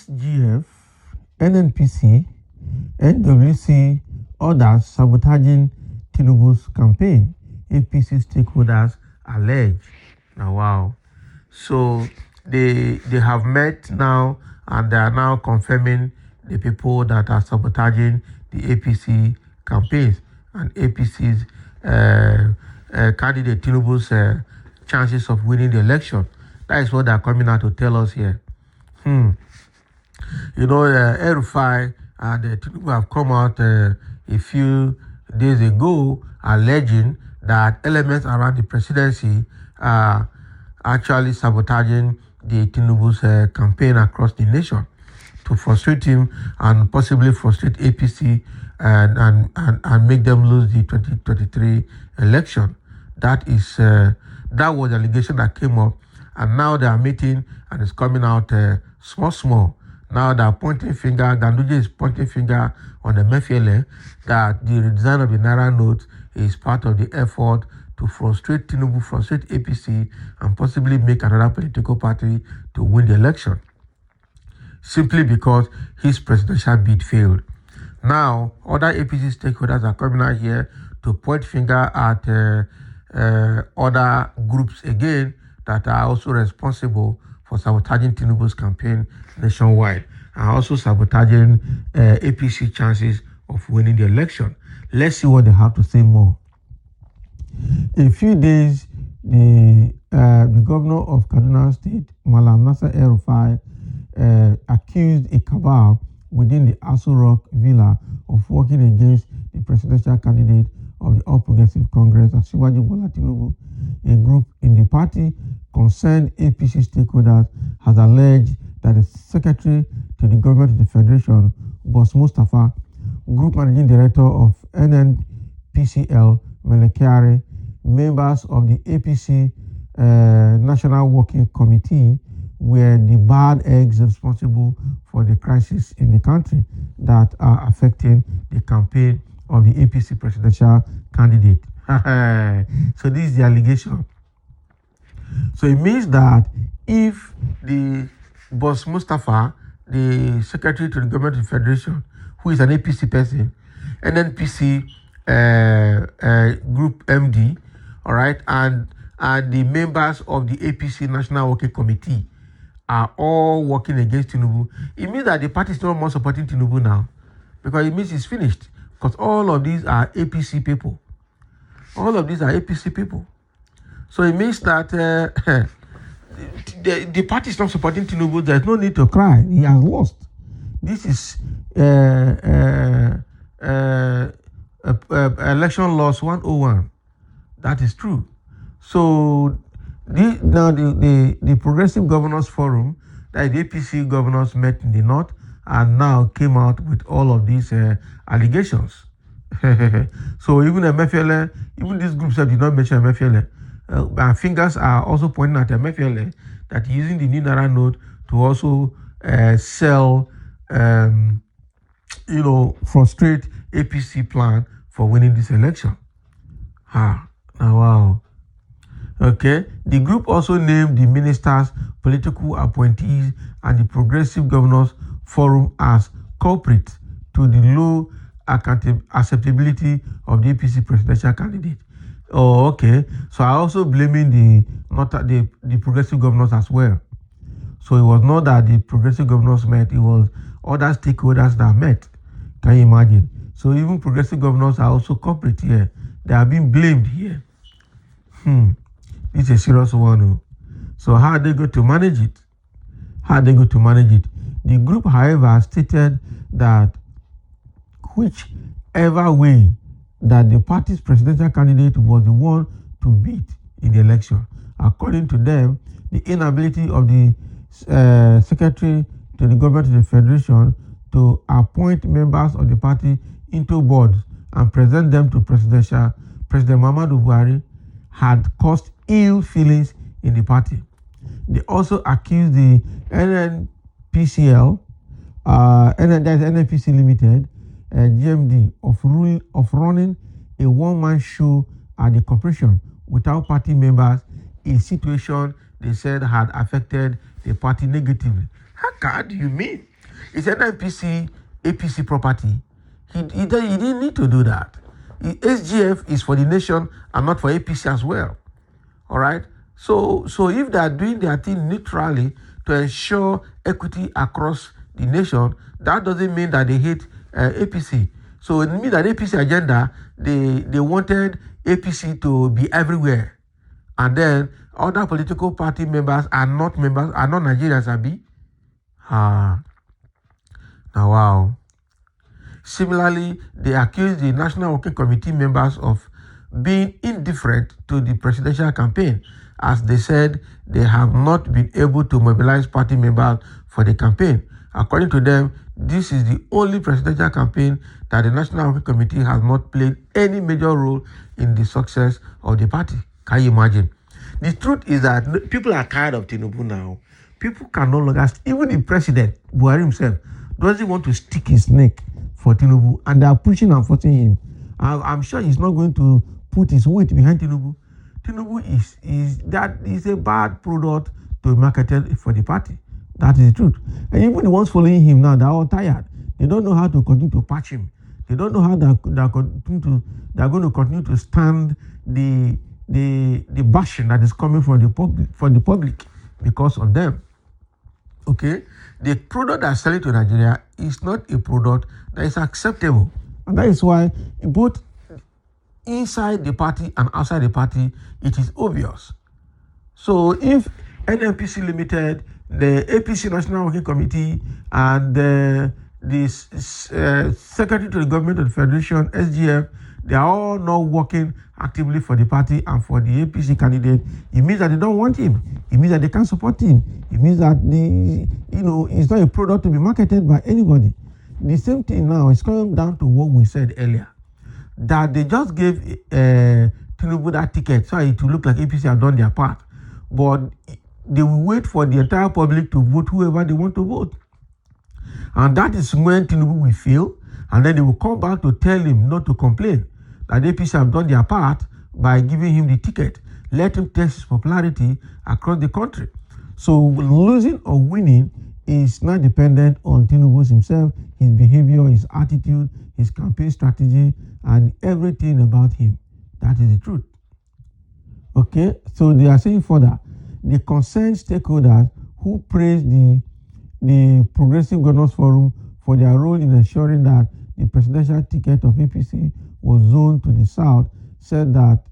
SGF, Nnpcl, NWC, others sabotaging Tinubu's campaign. APC stakeholders allege. Now, wow. So they have met now, and they are now confirming the people that are sabotaging the APC campaigns and APC's candidate Tinubu's chances of winning the election. That is what they are coming out to tell us here. You know, Rufai and Tinubu have come out a few days ago alleging that elements around the presidency are actually sabotaging the Tinubu's campaign across the nation to frustrate him and possibly frustrate APC and make them lose the 2023 election. That was the allegation that came up, and now they are meeting and it's coming out small. Now they are pointing finger. Ganduje is pointing finger on the Nnpcl that the redesign of the Naira note is part of the effort to frustrate Tinubu, frustrate APC, and possibly make another political party to win the election, simply because his presidential bid failed. Now, other APC stakeholders are coming out here to point finger at other groups again that are also responsible for sabotaging Tinubu's campaign nationwide and also sabotaging APC chances of winning the election. Let's see what they have to say more. In a few days, the governor of Kaduna State, Malam Nasser El-Rufai, accused a cabal within the Aso Rock Villa of working against the presidential candidate of the All Progressive Congress, Asiwaju Bola Tinubu. A group in the party concerned APC stakeholders has alleged that the secretary to the government of the Federation, Boss Mustafa, group managing director of Nnpcl, Melekare, members of the APC National Working Committee were the bad eggs responsible for the crisis in the country that are affecting the campaign of the APC presidential candidate. So this is the allegation. So it means that if the Boss Mustafa, the secretary to the government of the Federation, who is an APC person, Nnpc group MD, all right, and the members of the APC National Working Committee are all working against Tinubu, it means that the party is no more supporting Tinubu now, because it means it's finished. Because all of these are APC people. All of these are APC people. So it means that the party is not supporting Tinubu. There's no need to cry. He has lost. This is election loss 101. That is true. So the Progressive Governors Forum, that the APC governors met in the north and now came out with all of these allegations. So even Nnpcl, even these groups that did not mention Nnpcl, our fingers are also pointing at Nnpcl that using the new Naira note to also sell, frustrate APC plan for winning this election. Wow. Okay. The group also named the ministers, political appointees, and the Progressive Governors Forum as culprits to the low acceptability of the APC presidential candidate. Oh, okay. So I also blaming the Progressive Governors as well. So it was not that the Progressive Governors met, it was other stakeholders that met. Can you imagine? So even Progressive Governors are also culprit here. They are being blamed here. This is a serious one. So how are they going to manage it? The group, however, stated that whichever way that the party's presidential candidate was the one to beat in the election, according to them, the inability of the secretary to the government of the Federation to appoint members of the party into boards and present them to President Muhammadu Buhari had caused ill feelings in the party. They also accused the Nnpcl, Nnpc Limited, GMD, of running a one-man show at the corporation without party members, a situation they said had affected the party negatively. How do you mean? It's an NPC, APC property. He didn't need to do that. SGF is for the nation and not for APC as well. All right. So if they are doing their thing neutrally to ensure equity across the nation, that doesn't mean that they hate APC. So it means that APC agenda, they wanted APC to be everywhere, and then other political party members are not Nigerians, Abi. Now wow. Similarly, they accused the National Working Committee members of being indifferent to the presidential campaign, as they said they have not been able to mobilize party members for the campaign. According to them, this is the only presidential campaign that the National Working Committee has not played any major role in the success of the party. Can you imagine? The truth is that people are tired of Tinubu now. People can no longer, even the president, Buhari himself, doesn't want to stick his neck for Tinubu, and they are pushing and forcing him. I'm sure he's not going to put his weight behind Tinubu. Tinubu is a bad product to be marketed for the party. That is the truth. And even the ones following him now, they're all tired. They don't know how to continue to patch him. They don't know how they're going to continue to stand the bashing that is coming from the public because of them. Okay, the product that's selling to Nigeria is not a product that is acceptable, and that is why both inside the party and outside the party, it is obvious. So if Nnpcl Limited, the APC National Working Committee, and the Secretary to the Government of the Federation, SGF, they are all not working actively for the party and for the APC candidate, it means that they don't want him. It means that they can't support him. It means that it's not a product to be marketed by anybody. The same thing now is coming down to what we said earlier, that they just gave Tinubu that ticket so it will look like APC have done their part, but they will wait for the entire public to vote whoever they want to vote, and that is when Tinubu will fail, and then they will come back to tell him not to complain, that APC have done their part by giving him the ticket. Let him test his popularity across the country. So losing or winning is not dependent on Tinubu himself, his behavior, his attitude, his campaign strategy, and everything about him. That is the truth. Okay, so they are saying further, the concerned stakeholders who praised the Progressive Governors Forum for their role in ensuring that the presidential ticket of APC was zoned to the south said that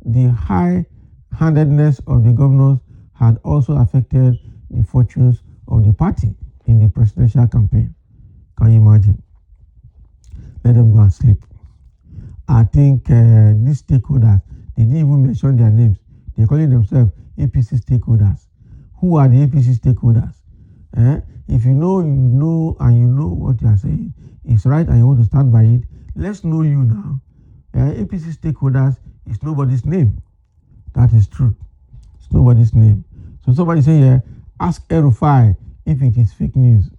the high-handedness of the governors had also affected the fortunes of the party in the presidential campaign. Can you imagine? Let them go and sleep. I think these stakeholders, they didn't even mention their names. They're calling themselves APC stakeholders. Who are the APC stakeholders? If you know, and you know what you are saying is right and you want to stand by it, let's know you now. APC stakeholders is nobody's name. That is true. It's nobody's name. So somebody say here, ask El-Rufai if it is fake news.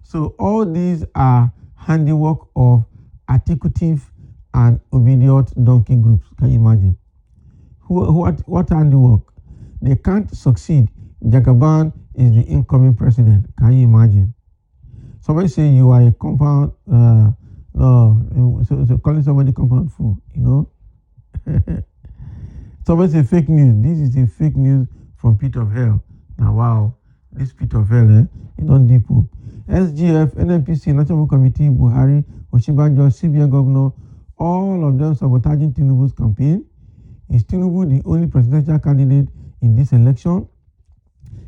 So all these are handiwork of articulative and obedient donkey groups. Can you imagine? What handiwork? They can't succeed. Jagaban is the incoming president. Can you imagine? Somebody say you are a compound, so calling somebody compound fool, Somebody say fake news. This is a fake news from pit of hell. Now, wow, this pit of hell, it don't deep up. SGF, Nnpcl, National Committee, Buhari, Oshibanjo, CBN Governor, all of them sabotaging Tinubu's campaign. Is Tinubu the only presidential candidate in this election?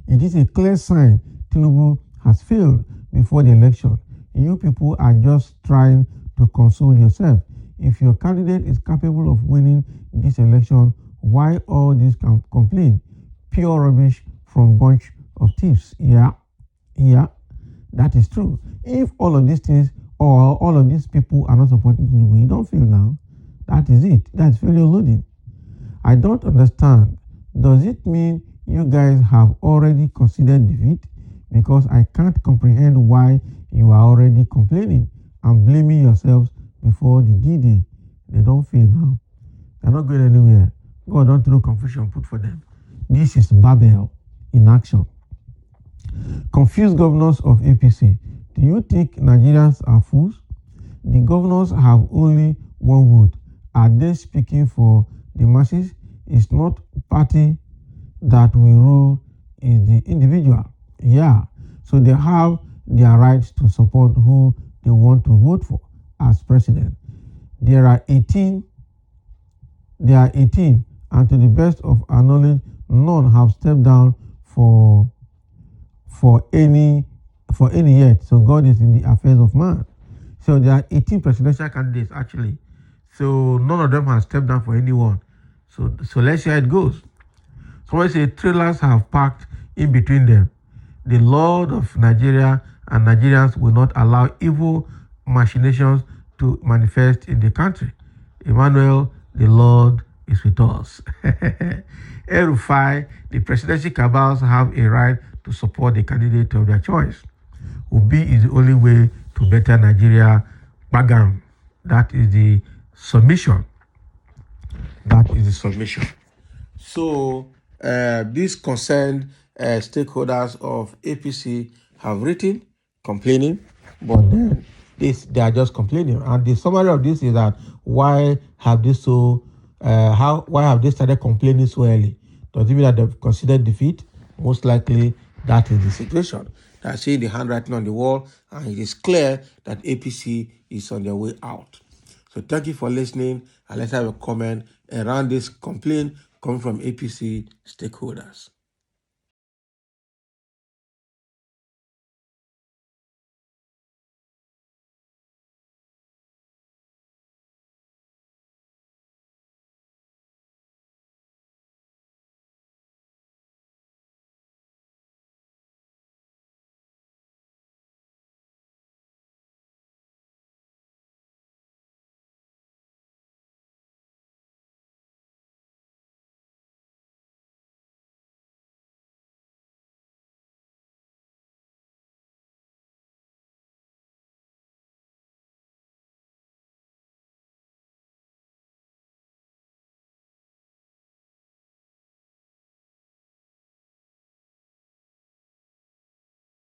It is a clear sign Tinubu has failed before the election. You people are just trying to console yourself. If your candidate is capable of winning this election, why all this complaint? Pure rubbish from bunch of thieves. Yeah, that is true. If all of these things or all of these people are not supporting Tinubu, you don't feel now. That is it. That's failure loading. I don't understand. Does it mean you guys have already considered defeat? Because I can't comprehend why you are already complaining and blaming yourselves before the D-Day. They don't feel now. They're not going anywhere. God don't throw confusion put for them. This is Babel in action. Confused governors of APC. Do you think Nigerians are fools? The governors have only one vote. Are they speaking for the masses? It's not party that will rule, is the individual. Yeah, so they have their rights to support who they want to vote for as president. There are 18, and to the best of our knowledge, none have stepped down for any yet. So God is in the affairs of man. So there are 18 presidential candidates actually. So none of them has stepped down for anyone. So let's see how it goes. Somebody say trailers have parked in between them. The Lord of Nigeria and Nigerians will not allow evil machinations to manifest in the country. Emmanuel, the Lord is with us. El-Rufai, the presidential cabals have a right to support the candidate of their choice. Obi is the only way to better Nigeria. Bagam. That is the submission. So these concerned stakeholders of APC have written complaining, but then they are just complaining. And the summary of this is that why have they started complaining so early? Does it mean that they've considered defeat? Most likely that is the situation. They are seeing the handwriting on the wall, and it is clear that APC is on their way out. So thank you for listening, and let's have a comment around this complaint coming from APC stakeholders.